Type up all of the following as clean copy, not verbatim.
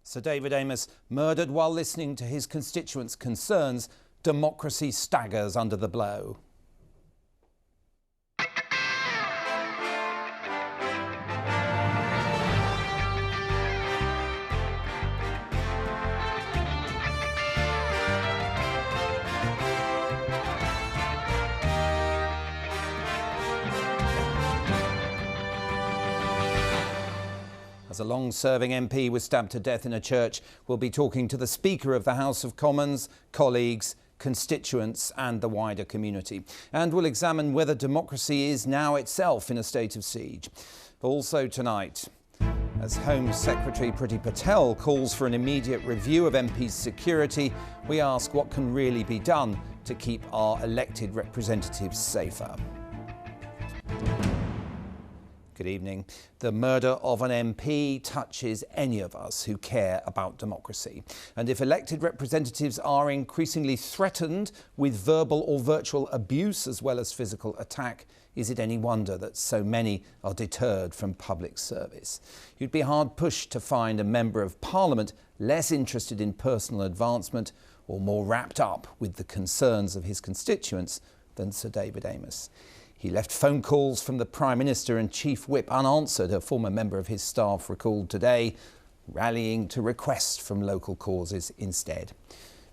Sir David Amess murdered while listening to his constituents' concerns. Democracy staggers under the blow. As a long-serving MP was stabbed to death in a church, we'll be talking to the Speaker of the House of Commons, colleagues, constituents and the wider community. And we'll examine whether democracy is now itself in a state of siege. Also tonight, as Home Secretary Priti Patel calls for an immediate review of MPs' security, we ask what can really be done to keep our elected representatives safer. Good evening. The murder of an MP touches any of us who care about democracy. And if elected representatives are increasingly threatened with verbal or virtual abuse as well as physical attack, is it any wonder that so many are deterred from public service? You'd be hard pushed to find a member of Parliament less interested in personal advancement or more wrapped up with the concerns of his constituents than Sir David Amess. He left phone calls from the Prime Minister and Chief Whip unanswered, a former member of his staff recalled today, rallying to requests from local causes instead.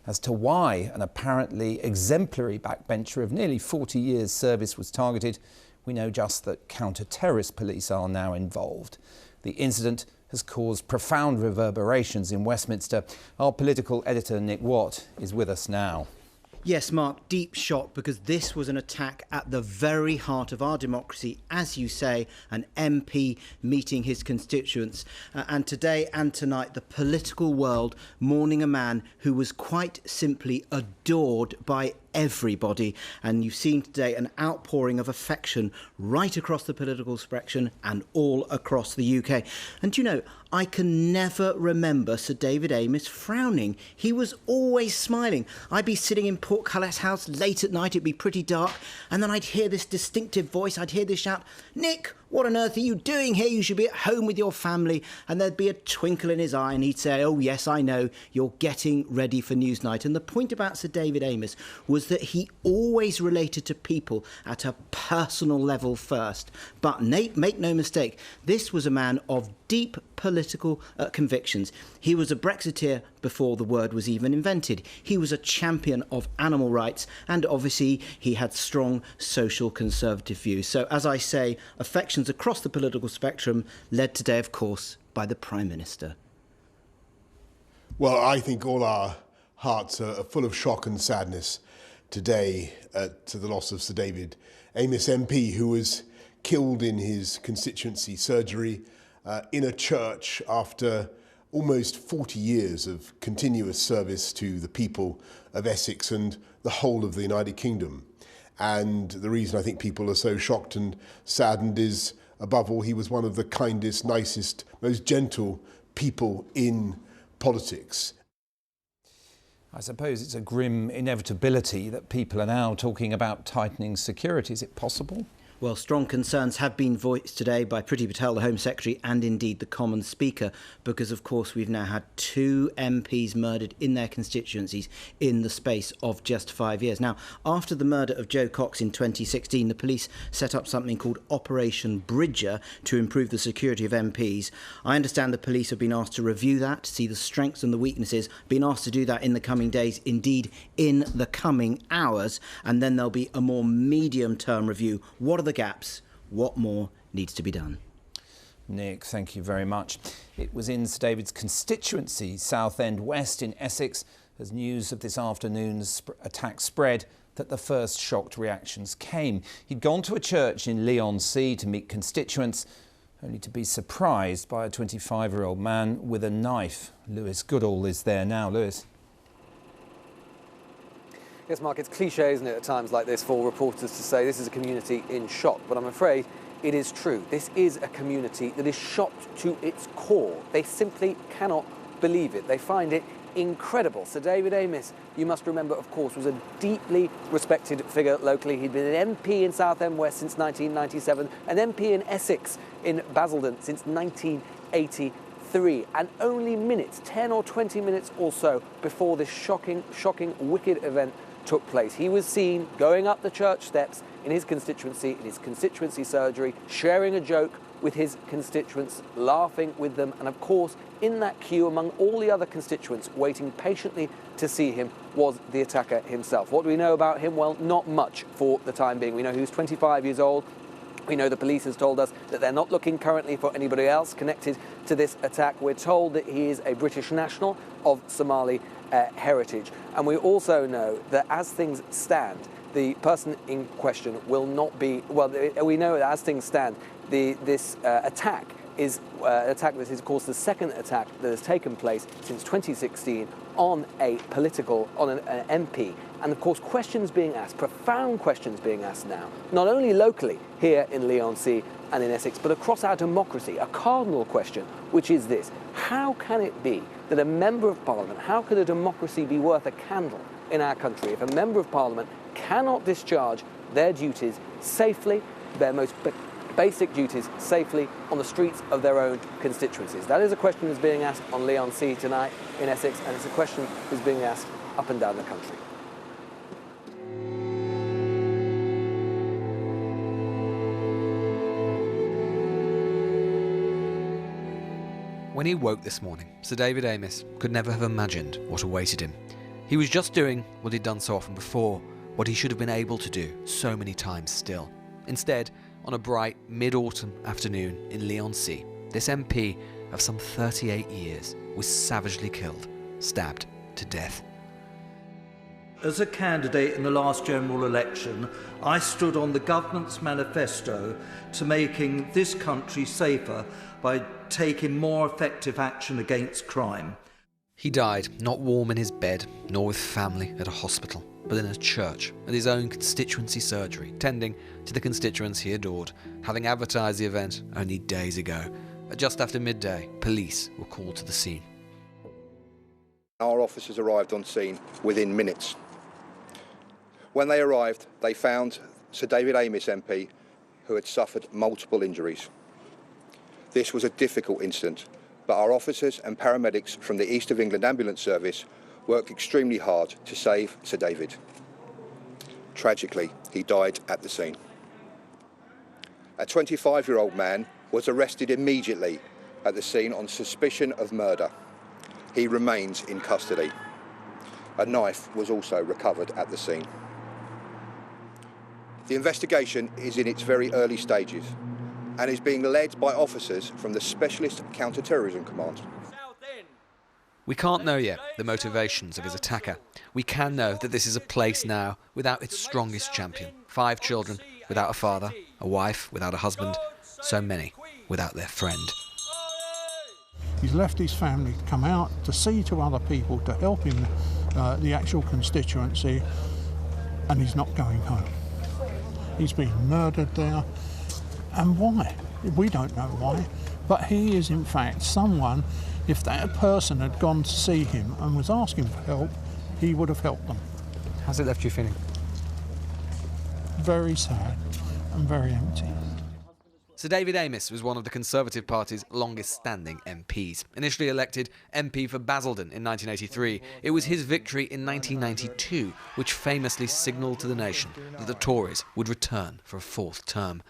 As to why an apparently exemplary backbencher of nearly 40 years' service was targeted, we know just that counter-terrorist police are now involved. The incident has caused profound reverberations in Westminster. Our political editor, Nick Watt, is with us now. Yes, Mark, deep shock, because this was an attack at the very heart of our democracy. As you say, an MP meeting his constituents. And today and tonight, the political world mourning a man who was quite simply adored by everybody. And you've seen today an outpouring of affection right across the political spectrum and all across the UK. And you know, I can never remember Sir David Amess frowning. He was always smiling. I'd be sitting in Portcullis House late at night, it'd be pretty dark, and then I'd hear this distinctive voice, I'd hear this shout, "Nick, what on earth are you doing here? You should be at home with your family." And there'd be a twinkle in his eye and he'd say, "Oh yes, I know, you're getting ready for Newsnight." And the point about Sir David Amess was that he always related to people at a personal level first. But Nate, make no mistake, this was a man of deep political convictions. He was a Brexiteer before the word was even invented. He was a champion of animal rights, and obviously he had strong social conservative views. So as I say, affections across the political spectrum, led today, of course, by the Prime Minister. Well, I think all our hearts are full of shock and sadness today to the loss of Sir David Amess MP, who was killed in his constituency surgery in a church after almost 40 years of continuous service to the people of Essex and the whole of the United Kingdom. And the reason I think people are so shocked and saddened is, above all, he was one of the kindest, nicest, most gentle people in politics. I suppose it's a grim inevitability that people are now talking about tightening security. Is it possible? Well, strong concerns have been voiced today by Priti Patel, the Home Secretary, and indeed the Commons Speaker, because, of course, we've now had 2 MPs murdered in their constituencies in the space of just 5 years. Now, after the murder of Joe Cox in 2016, the police set up something called Operation Bridger to improve the security of MPs. I understand the police have been asked to review that, to see the strengths and the weaknesses, been asked to do that in the coming days, indeed in the coming hours, and then there'll be a more medium-term review. What are the gaps? What more needs to be done? Nick, thank you very much. It was in Sir David's constituency, Southend West in Essex, as news of this afternoon's attack spread, that the first shocked reactions came. He'd gone to a church in Leigh-on-Sea to meet constituents, only to be surprised by a 25-year-old man with a knife. Lewis Goodall is there now. Lewis. Yes, Mark, it's cliché, isn't it, at times like this for reporters to say this is a community in shock, but I'm afraid it is true. This is a community that is shocked to its core. They simply cannot believe it. They find it incredible. Sir David Amess, you must remember, of course, was a deeply respected figure locally. He'd been an MP in Southend West since 1997, an MP in Essex in Basildon since 1984. 3, and only minutes, 10 or 20 minutes or so before this shocking, wicked event took place. He was seen going up the church steps in his constituency surgery, sharing a joke with his constituents, laughing with them, and of course, in that queue among all the other constituents waiting patiently to see him was the attacker himself. What do we know about him? Well, not much for the time being. We know he was 25 years old. We know the police has told us that they're not looking currently for anybody else connected to this attack. We're told that he is a British national of Somali heritage. And we also know that as things stand, the person in question will not be, well, we know that as things stand, this attack is that is, of course, the second attack that has taken place since 2016 on an MP. And of course, questions being asked, profound questions being asked now, not only locally here in Leigh-on-Sea and in Essex, but across our democracy, a cardinal question, which is this: how can it be that a Member of Parliament, how could a democracy be worth a candle in our country if a Member of Parliament cannot discharge their duties safely, their most basic duties safely on the streets of their own constituencies? That is a question that's being asked on Leigh-on-Sea tonight in Essex, and it's a question that's being asked up and down the country. When he woke this morning, Sir David Amess could never have imagined what awaited him. He was just doing what he'd done so often before, what he should have been able to do so many times still. Instead, on a bright mid-autumn afternoon in Leigh-on-Sea, this MP of some 38 years was savagely killed, stabbed to death. As a candidate in the last general election, I stood on the government's manifesto to making this country safer by taking more effective action against crime. He died not warm in his bed, nor with family at a hospital, but in a church at his own constituency surgery, tending to the constituents he adored, having advertised the event only days ago. Just after midday, police were called to the scene. Our officers arrived on scene within minutes. When they arrived, they found Sir David Amess MP, who had suffered multiple injuries. This was a difficult incident, but our officers and paramedics from the East of England Ambulance Service worked extremely hard to save Sir David. Tragically, he died at the scene. A 25-year-old man was arrested immediately at the scene on suspicion of murder. He remains in custody. A knife was also recovered at the scene. The investigation is in its very early stages and is being led by officers from the Specialist Counter-Terrorism Command. We can't know yet the motivations of his attacker. We can know that this is a place now without its strongest champion. 5 children without a father, a wife without a husband, so many without their friend. He's left his family to come out to see to other people, to help him, the actual constituency, and he's not going home. He's been murdered there. And why? We don't know why. But he is, in fact, someone, if that person had gone to see him and was asking for help, he would have helped them. How's it left you feeling? Very sad and very empty. Sir David Amess was one of the Conservative Party's longest-standing MPs. Initially elected MP for Basildon in 1983, it was his victory in 1992 which famously signalled to the nation that the Tories would return for a 4th term.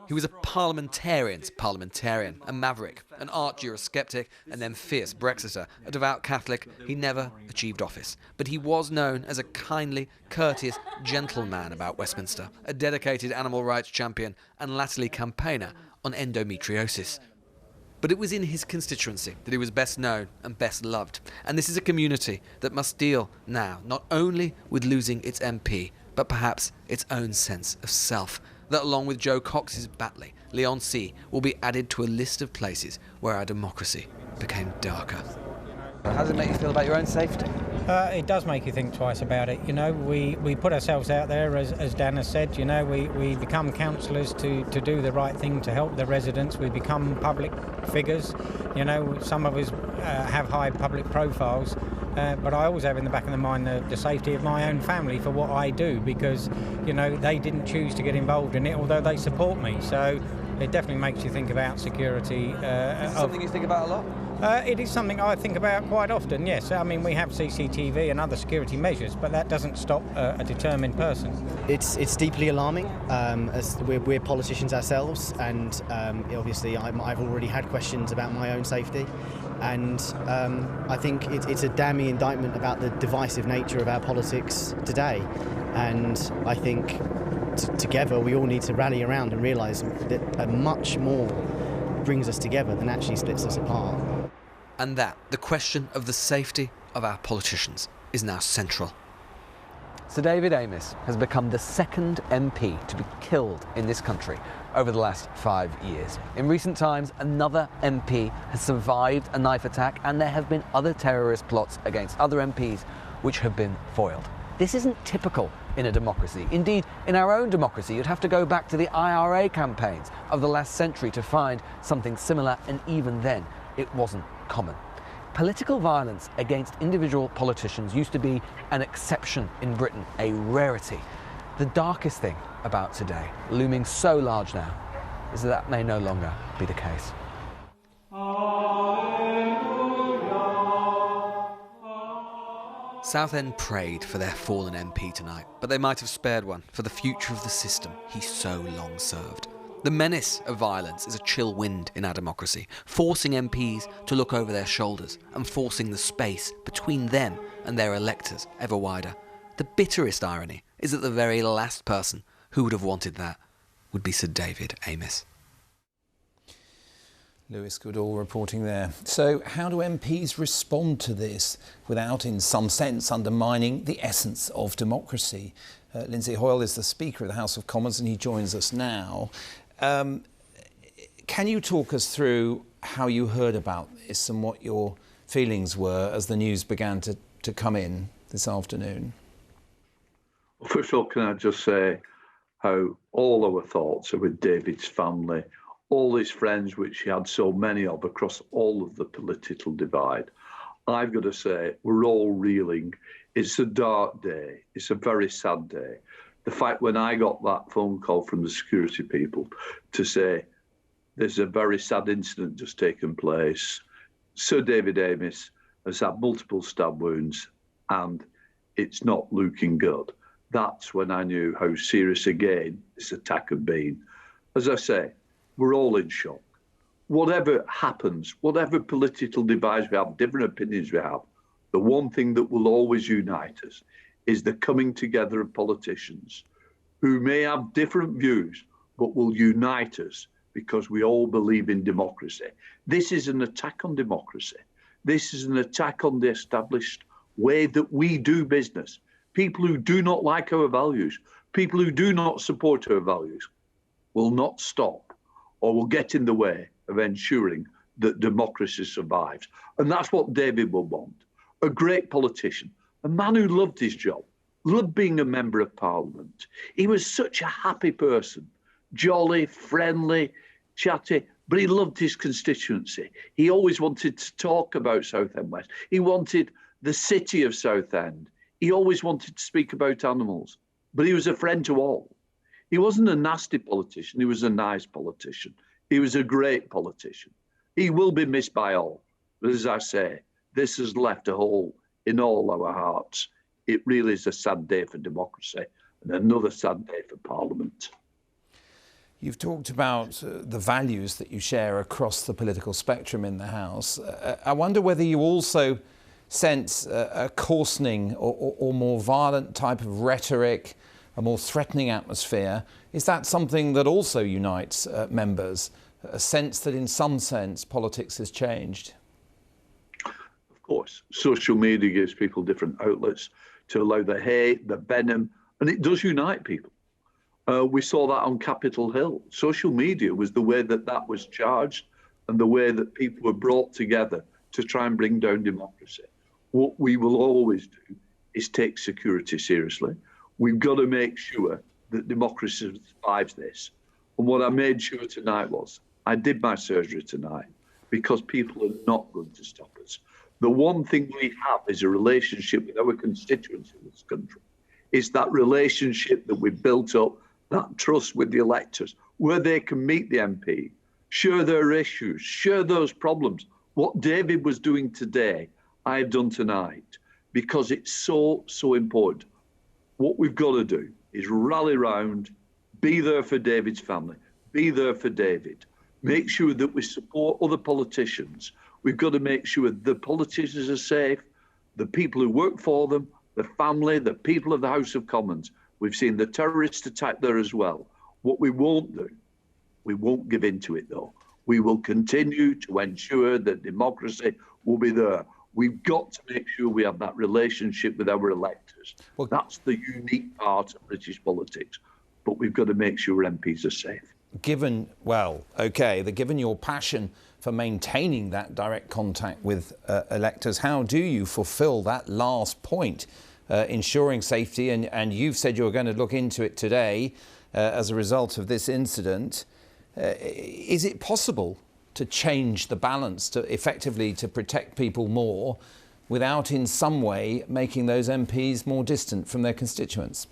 He was a parliamentarian's parliamentarian, a maverick, an arch Eurosceptic, and then fierce Brexiter. A devout Catholic, he never achieved office. But he was known as a kindly, courteous, gentle man about Westminster, a dedicated animal rights champion, and latterly campaigner on endometriosis. But it was in his constituency that he was best known and best loved. And this is a community that must deal now not only with losing its MP, but perhaps its own sense of self. That along with Joe Cox's Batley, Leigh-on-Sea will be added to a list of places where our democracy became darker. How does it make you feel about your own safety? It does make you think twice about it. You know, we put ourselves out there, as Dan has said. You know, we become councillors to do the right thing to help the residents. We become public figures. You know, some of us have high public profiles, but I always have in the back of the mind the safety of my own family for what I do, because, you know, they didn't choose to get involved in it, although they support me. So It definitely makes you think about security. Is it something you think about a lot? It is something I think about quite often, yes. I mean, we have CCTV and other security measures, but that doesn't stop a determined person. It's deeply alarming, as we're politicians ourselves, and obviously I've already had questions about my own safety, and I think it's a damning indictment about the divisive nature of our politics today, and I think together we all need to rally around and realise that much more brings us together than actually splits us apart. And that, the question of the safety of our politicians, is now central. Sir David Amess has become the second MP to be killed in this country over the last 5 years. In recent times, another MP has survived a knife attack, and there have been other terrorist plots against other MPs which have been foiled. This isn't typical in a democracy. Indeed, in our own democracy, you'd have to go back to the IRA campaigns of the last century to find something similar, and even then, it wasn't common. Political violence against individual politicians used to be an exception in Britain, a rarity. The darkest thing about today, looming so large now, is that may no longer be the case. Southend prayed for their fallen MP tonight, but they might have spared one for the future of the system he so long served. The menace of violence is a chill wind in our democracy, forcing MPs to look over their shoulders and forcing the space between them and their electors ever wider. The bitterest irony is that the very last person who would have wanted that would be Sir David Amess. Lewis Goodall reporting there. So how do MPs respond to this without, in some sense, undermining the essence of democracy? Lindsay Hoyle is the Speaker of the House of Commons and he joins us now. Can you talk us through how you heard about this and what your feelings were as the news began to come in this afternoon? Well, first of all, can I just say how all our thoughts are with David's family, all his friends, which he had so many of across all of the political divide. I've got to say, we're all reeling. It's a dark day. It's a very sad day. The fact when I got that phone call from the security people to say there's a very sad incident just taken place, Sir David Amess has had multiple stab wounds and it's not looking good. That's when I knew how serious again this attack had been. As I say, we're all in shock. Whatever happens, whatever political divides we have, different opinions we have, the one thing that will always unite us is the coming together of politicians who may have different views, but will unite us because we all believe in democracy. This is an attack on democracy. This is an attack on the established way that we do business. People who do not like our values, people who do not support our values, will not stop or will get in the way of ensuring that democracy survives. And that's what David will want. A great politician, a man who loved his job, loved being a member of Parliament. He was such a happy person, jolly, friendly, chatty, but he loved his constituency. He always wanted to talk about Southend West. He wanted the city of Southend. He always wanted to speak about animals, but he was a friend to all. He wasn't a nasty politician, he was a nice politician. He was a great politician. He will be missed by all. But as I say, this has left a hole in all our hearts. It really is a sad day for democracy and another sad day for Parliament. You've talked about the values that you share across the political spectrum in the House. I wonder whether you also sense a coarsening or more violent type of rhetoric, a more threatening atmosphere. Is that something that also unites members? A sense that in some sense politics has changed? Of course, social media gives people different outlets to allow the hate, the venom, and it does unite people. We saw that on Capitol Hill. Social media was the way that that was charged and the way that people were brought together to try and bring down democracy. What we will always do is take security seriously. We've got to make sure that democracy survives this. And what I made sure tonight was, I did my surgery tonight because people are not going to stop us. The one thing we have is a relationship with our constituents in this country. It's that relationship that we've built up, that trust with the electors. where they can meet the MP, share their issues, share those problems. What David was doing today, I have done tonight, because it's so, so important. What we've got to do is rally round, be there for David's family, be there for David, make sure that we support other politicians. We've got to make sure the politicians are safe, the people who work for them, the family, the people of the House of Commons. We've seen the terrorist attack there as well. What we won't do, we won't give in to it though. We will continue to ensure that democracy will be there. We've got to make sure we have that relationship with our electors. Well, that's the unique part of British politics. But we've got to make sure MPs are safe. Given your passion for maintaining that direct contact with electors, how do you fulfil that last point, ensuring safety? And you've said you're going to look into it today as a result of this incident. Is it possible to change the balance to effectively to protect people more without in some way making those MPs more distant from their constituents?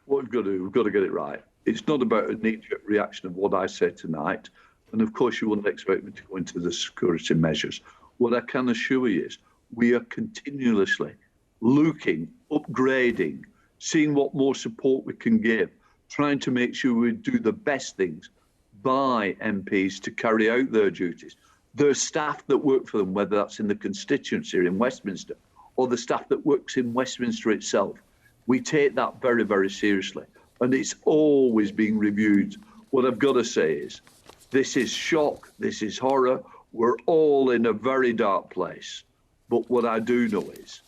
What we've got to do, we've got to get it right. It's not about a knee-jerk reaction of what I said tonight. And of course, you wouldn't expect me to go into the security measures. What I can assure you is we are continuously looking, upgrading, seeing what more support we can give, trying to make sure we do the best things by MPs to carry out their duties. There are staff that work for them, whether that's in the constituency or in Westminster, or the staff that works in Westminster itself. We take that very, very seriously, and it's always being reviewed. What I've got to say is, this is shock, this is horror. We're all in a very dark place. But what I do know is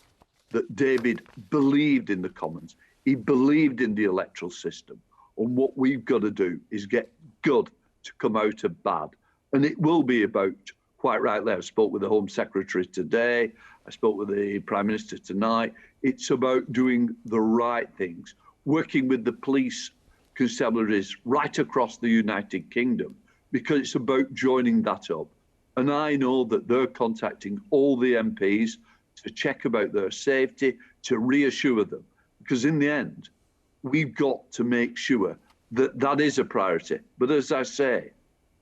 that David believed in the Commons. He believed in the electoral system. And what we've got to do is get good to come out of bad. And it will be about, quite rightly, I spoke with the Home Secretary today, I spoke with the Prime Minister tonight. It's about doing the right things, working with the police constabularies right across the United Kingdom, because it's about joining that up. And I know that they're contacting all the MPs to check about their safety, to reassure them. Because in the end, we've got to make sure that that is a priority. But as I say,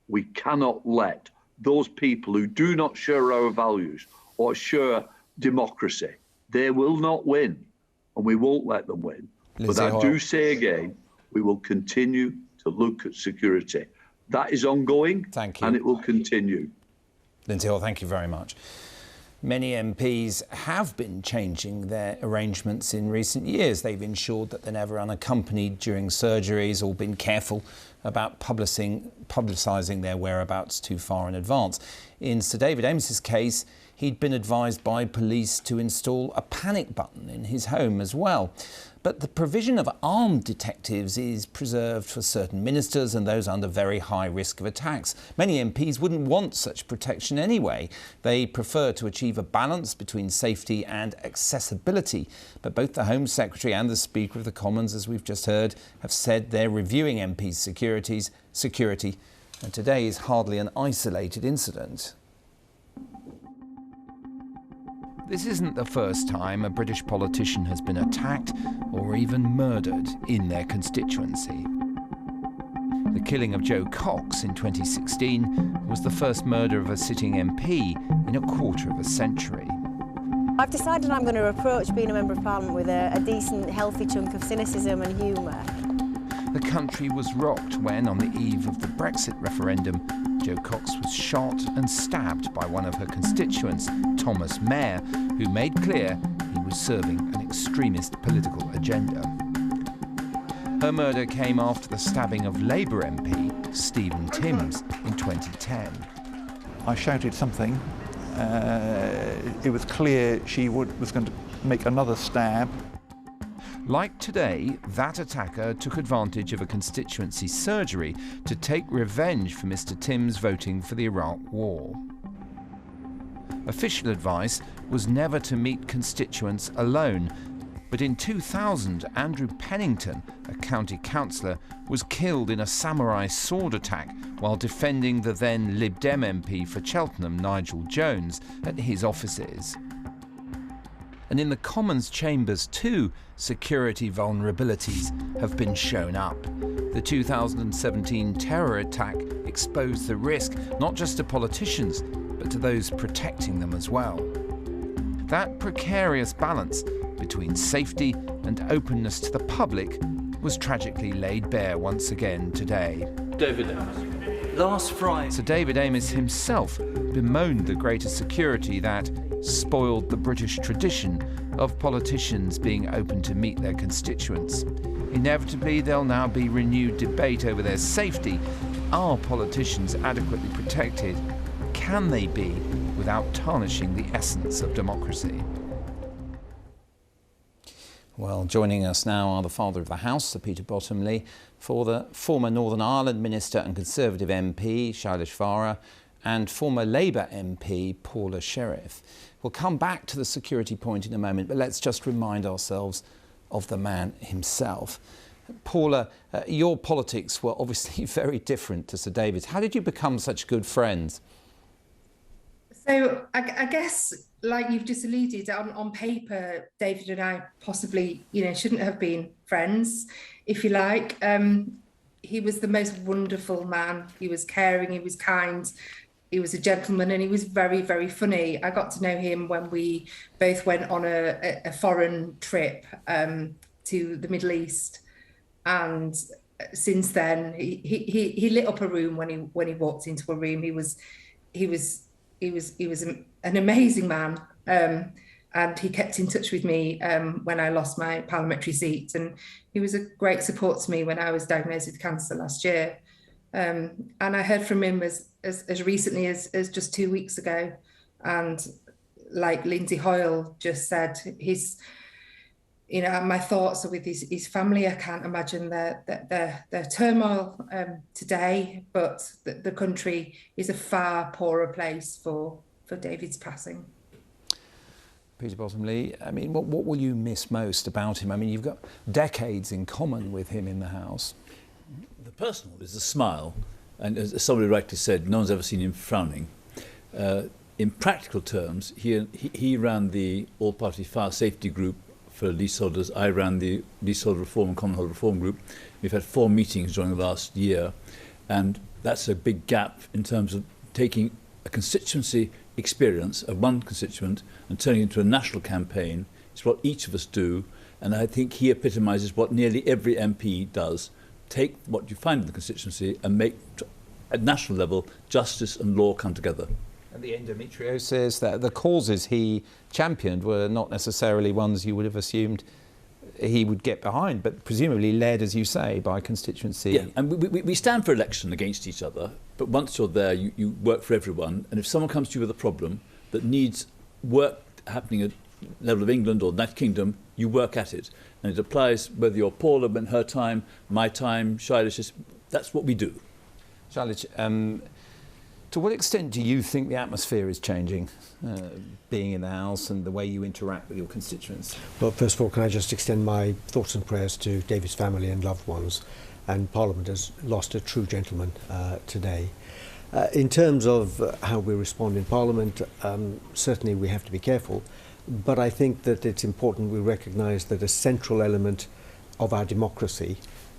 we cannot let those people who do not share our values or share democracy, they will not win, and we won't let them win. But I do say again, we will continue to look at security. That is ongoing. Thank you. And it will continue. Lindsay Hall, thank you very much. Many MPs have been changing their arrangements in recent years. They've ensured that they're never unaccompanied during surgeries or been careful about publicising their whereabouts too far in advance. In Sir David Amess's case, he'd been advised by police to install a panic button in his home as well. But the provision of armed detectives is preserved for certain ministers and those under very high risk of attacks. Many MPs wouldn't want such protection anyway. They prefer to achieve a balance between safety and accessibility. But both the Home Secretary and the Speaker of the Commons, as we've just heard, have said they're reviewing MPs' security. And today is hardly an isolated incident. This isn't the first time a British politician has been attacked or even murdered in their constituency. The killing of Joe Cox in 2016 was the first murder of a sitting MP in a quarter of a century. I've decided I'm going to approach being a Member of Parliament with a decent, healthy chunk of cynicism and humour. The country was rocked when, on the eve of the Brexit referendum, Jo Cox was shot and stabbed by one of her constituents, Thomas Mair, who made clear he was serving an extremist political agenda. Her murder came after the stabbing of Labour MP Stephen Timms in 2010. I shouted something. It was clear she was going to make another stab. Like today, that attacker took advantage of a constituency surgery to take revenge for Mr. Timms voting for the Iraq War. Official advice was never to meet constituents alone, but in 2000, Andrew Pennington, a county councillor, was killed in a samurai sword attack while defending the then Lib Dem MP for Cheltenham, Nigel Jones, at his offices. And in the Commons chambers too, security vulnerabilities have been shown up. The 2017 terror attack exposed the risk not just to politicians, but to those protecting them as well. That precarious balance between safety and openness to the public was tragically laid bare once again today. David Amess. Last Friday, Sir David Amess himself bemoaned the greater security that spoiled the British tradition of politicians being open to meet their constituents. Inevitably, there'll now be renewed debate over their safety. Are politicians adequately protected? Can they be without tarnishing the essence of democracy? Well, joining us now are the Father of the House, Sir Peter Bottomley, for the former Northern Ireland Minister and Conservative MP, Shailesh Vara, and former Labour MP, Paula Sherriff. We'll come back to the security point in a moment, but let's just remind ourselves of the man himself. Paula, your politics were obviously very different to Sir David's. How did you become such good friends? So I guess, like you've just alluded, on paper, David and I possibly, shouldn't have been friends, if you like. He was the most wonderful man. He was caring, he was kind, he was a gentleman, and he was very, very funny. I got to know him when we both went on a foreign trip to the Middle East. And since then, he lit up a room when he walked into a room. He was an amazing man, and he kept in touch with me when I lost my parliamentary seat, and he was a great support to me when I was diagnosed with cancer last year. And I heard from him as recently as just 2 weeks ago, and like Lindsay Hoyle just said, my thoughts are with his family. I can't imagine their turmoil today, but the country is a far poorer place for David's passing. Peter Bottomley, I mean, what will you miss most about him? I mean, you've got decades in common with him in the House. The personal is the smile, and as somebody rightly said, no one's ever seen him frowning. In practical terms, he ran the all-party fire safety group for leaseholders. I ran the leasehold reform and commonhold reform group. We've had 4 meetings during the last year, and that's a big gap in terms of taking a constituency experience of one constituent and turning it into a national campaign. It's what each of us do, and I think he epitomises what nearly every MP does. Take what you find in the constituency and make, at national level, justice and law come together. And the endometriosis, that the causes he championed were not necessarily ones you would have assumed he would get behind, but presumably led, as you say, by constituency. Yeah, and we stand for election against each other, but once you're there, you work for everyone. And if someone comes to you with a problem that needs work happening at the level of England or United Kingdom, you work at it. And it applies whether you're Paula, when her time, my time, Shailesh, that's what we do. Shailesh, to what extent do you think the atmosphere is changing, being in the House and the way you interact with your constituents? Well, first of all, can I just extend my thoughts and prayers to David's family and loved ones, and Parliament has lost a true gentleman today. In terms of how we respond in Parliament, certainly we have to be careful, but I think that it's important we recognise that a central element of our democracy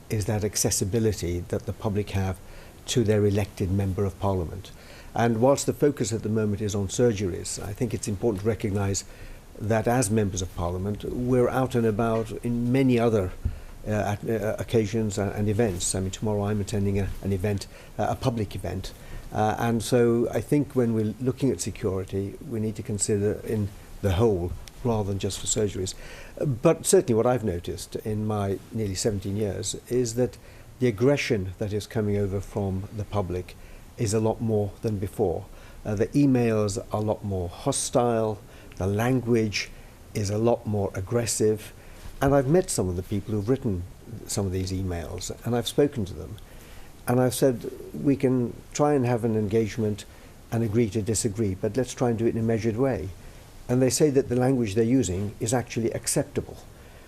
is that accessibility that the public have to their elected member of Parliament. And whilst the focus at the moment is on surgeries, I think it's important to recognise that as members of Parliament, we're out and about in many other occasions and events. I mean, tomorrow I'm attending an event, a public event. And so I think when we're looking at security, we need to consider in the whole rather than just for surgeries. But certainly what I've noticed in my nearly 17 years is that the aggression that is coming over from the public is a lot more than before. The emails are a lot more hostile, the language is a lot more aggressive, and I've met some of the people who've written some of these emails, and I've spoken to them, and I've said we can try and have an engagement and agree to disagree, but let's try and do it in a measured way. And they say that the language they're using is actually acceptable.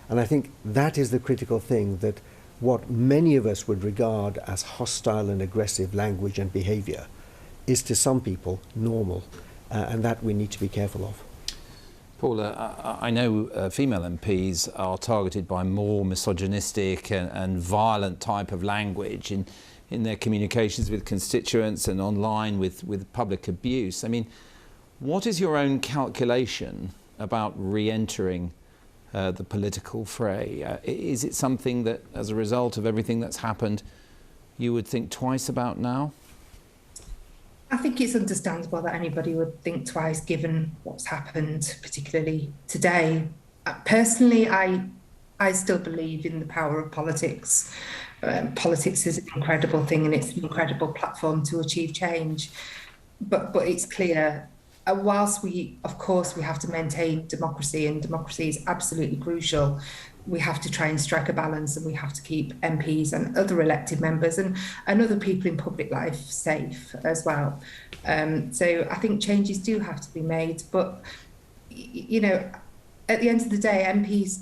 And I think that is the critical thing, that what many of us would regard as hostile and aggressive language and behaviour is to some people normal, and that we need to be careful of. Paula, I know female MPs are targeted by more misogynistic and violent type of language in their communications with constituents and online with public abuse. I mean, what is your own calculation about re-entering the political fray? Is it something that, as a result of everything that's happened, you would think twice about now? I think it's understandable that anybody would think twice given what's happened, particularly today. Personally, I still believe in the power of politics. Politics is an incredible thing and it's an incredible platform to achieve change. But it's clear, whilst of course we have to maintain democracy, and democracy is absolutely crucial, we have to try and strike a balance, and we have to keep MPs and other elected members and other people in public life safe as well. So I think changes do have to be made. But, you know, at the end of the day, MPs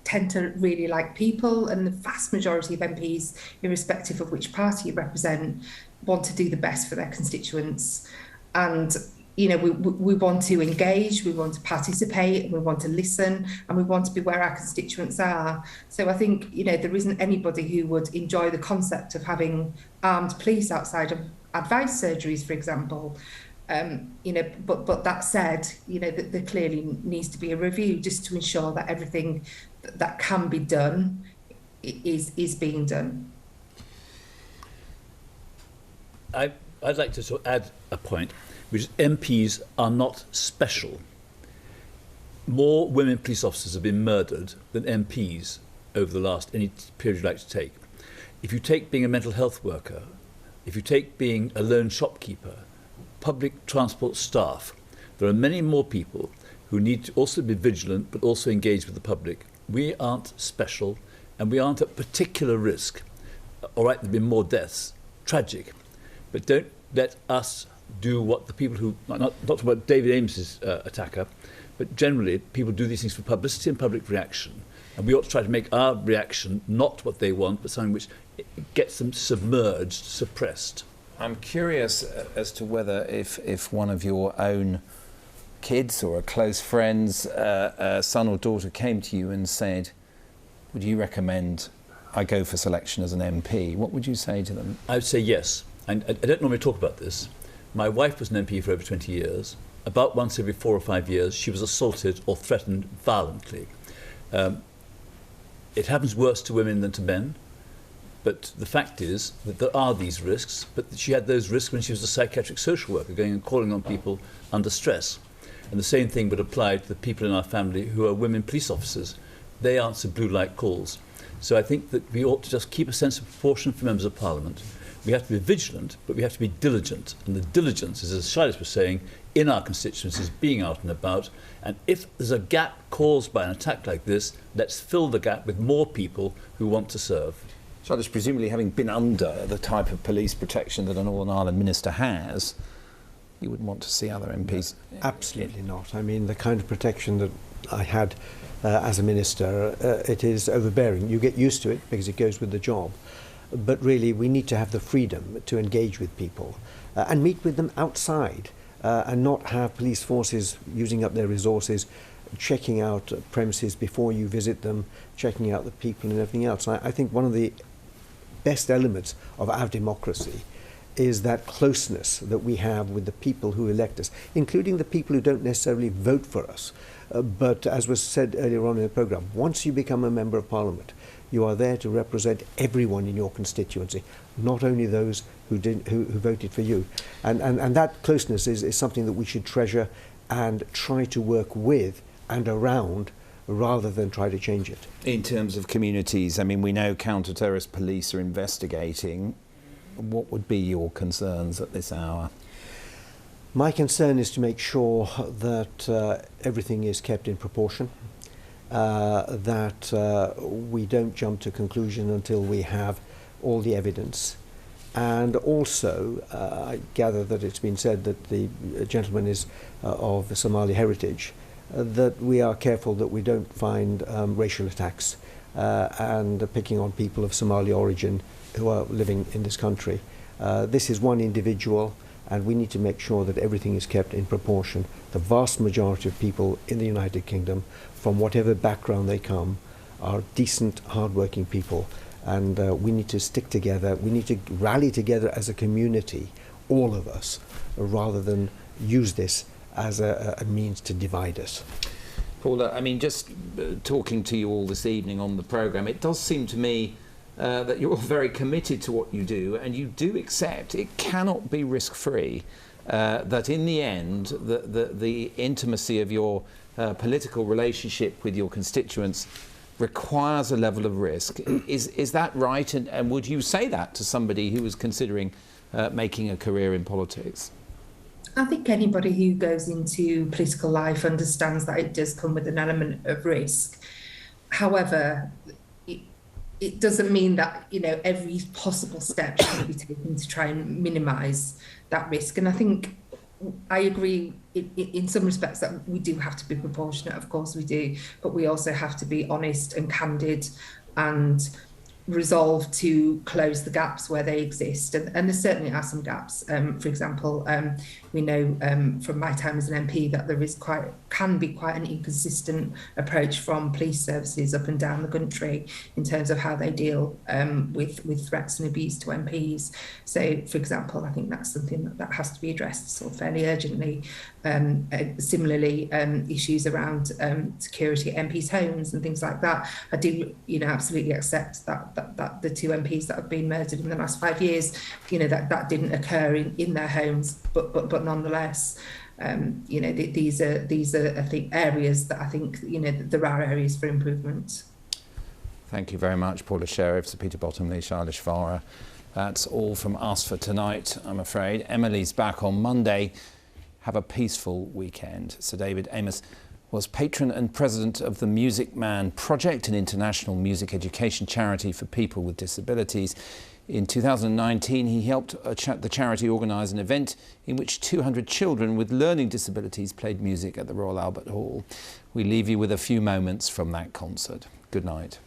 tend to really like people, and the vast majority of MPs, irrespective of which party you represent, want to do the best for their constituents. And you know, we want to engage, we want to participate, we want to listen, and we want to be where our constituents are. So I think, you know, there isn't anybody who would enjoy the concept of having armed police outside of advice surgeries, for example. You know, but that said, you know, there clearly needs to be a review just to ensure that everything that can be done is being done. I'd like to sort of add a point, which is MPs are not special. More women police officers have been murdered than MPs over the last any period you'd like to take. If you take being a mental health worker, if you take being a lone shopkeeper, public transport staff, there are many more people who need to also be vigilant but also engage with the public. We aren't special and we aren't at particular risk. All right, there have been more deaths, tragic, but don't let us do what the people who, not about David Amess's attacker, but generally people do these things for publicity and public reaction. And we ought to try to make our reaction not what they want, but something which gets them submerged, suppressed. I'm curious as to whether if one of your own kids or a close friend's son or daughter came to you and said, would you recommend I go for selection as an MP, what would you say to them? I would say yes. And I don't normally talk about this. My wife was an MP for over 20 years. About once every 4 or 5 years, she was assaulted or threatened violently. It happens worse to women than to men, but the fact is that there are these risks, but she had those risks when she was a psychiatric social worker, going and calling on people under stress. And the same thing would apply to the people in our family who are women police officers. They answer blue light calls. So I think that we ought to just keep a sense of proportion for members of Parliament. We have to be vigilant, but we have to be diligent. And the diligence is, as Silas was saying, in our constituencies, being out and about. And if there's a gap caused by an attack like this, let's fill the gap with more people who want to serve. Silas, presumably having been under the type of police protection that a Northern Ireland minister has, you wouldn't want to see other MPs? Absolutely not. I mean, the kind of protection that I had as a minister, it is overbearing. You get used to it because it goes with the job. But really, we need to have the freedom to engage with people and meet with them outside and not have police forces using up their resources, checking out premises before you visit them, checking out the people and everything else. I think one of the best elements of our democracy is that closeness that we have with the people who elect us, including the people who don't necessarily vote for us. But as was said earlier on in the programme, once you become a Member of Parliament, you are there to represent everyone in your constituency, not only those who voted for you. And that closeness is something that we should treasure and try to work with and around rather than try to change it. In terms of communities, I mean, we know counter-terrorist police are investigating. What would be your concerns at this hour? My concern is to make sure that everything is kept in proportion, that we don't jump to conclusion until we have all the evidence. And also, I gather that it's been said that the gentleman is of Somali heritage, that we are careful that we don't find racial attacks and picking on people of Somali origin who are living in this country. This is one individual. and we need to make sure that everything is kept in proportion. The vast majority of people in the United Kingdom, from whatever background they come, are decent, hard-working people, and we need to stick together. We need to rally together as a community, all of us, rather than use this as a means to divide us. Paula, I mean, just talking to you all this evening on the programme, it does seem to me that you're all very committed to what you do, and you do accept it cannot be risk-free, that in the end, the intimacy of your political relationship with your constituents requires a level of risk. Is that right? And would you say that to somebody who was considering making a career in politics? I think anybody who goes into political life understands that it does come with an element of risk. However, it doesn't mean that, you know, every possible step should be taken to try and minimise that risk. And I think I agree in some respects that we do have to be proportionate, of course we do, but we also have to be honest and candid and resolve to close the gaps where they exist. And there certainly are some gaps. For example, we know from my time as an MP that there is can be quite an inconsistent approach from police services up and down the country in terms of how they deal with threats and abuse to MPs. So, for example, I think that's something that has to be addressed sort of fairly urgently. Similarly, issues around security at MPs' homes and things like that. I do, you know, absolutely accept that the 2 MPs that have been murdered in the last 5 years, you know, that didn't occur in their homes, but nonetheless, you know, these are I think areas that I think, you know, there are areas for improvement. Thank you very much, Paula Sheriff, Sir Peter Bottomley, Shailesh Vara. That's all from us for tonight, I'm afraid. Emily's back on Monday. Have a peaceful weekend. Sir David Amess was patron and president of the Music Man Project, an international music education charity for people with disabilities. In 2019, he helped the charity organise an event in which 200 children with learning disabilities played music at the Royal Albert Hall. We leave you with a few moments from that concert. Good night.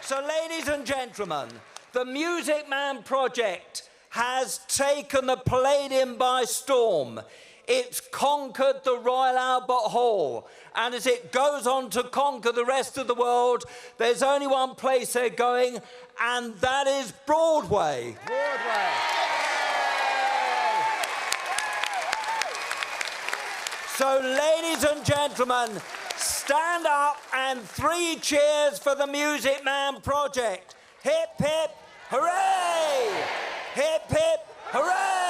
So, ladies and gentlemen, the Music Man Project has taken the Palladium by storm. It's conquered the Royal Albert Hall. And as it goes on to conquer the rest of the world, there's only one place they're going, and that is Broadway. So, ladies and gentlemen, stand up and 3 cheers for the Music Man Project. Hip, hip, hooray! Hip, hip, hooray!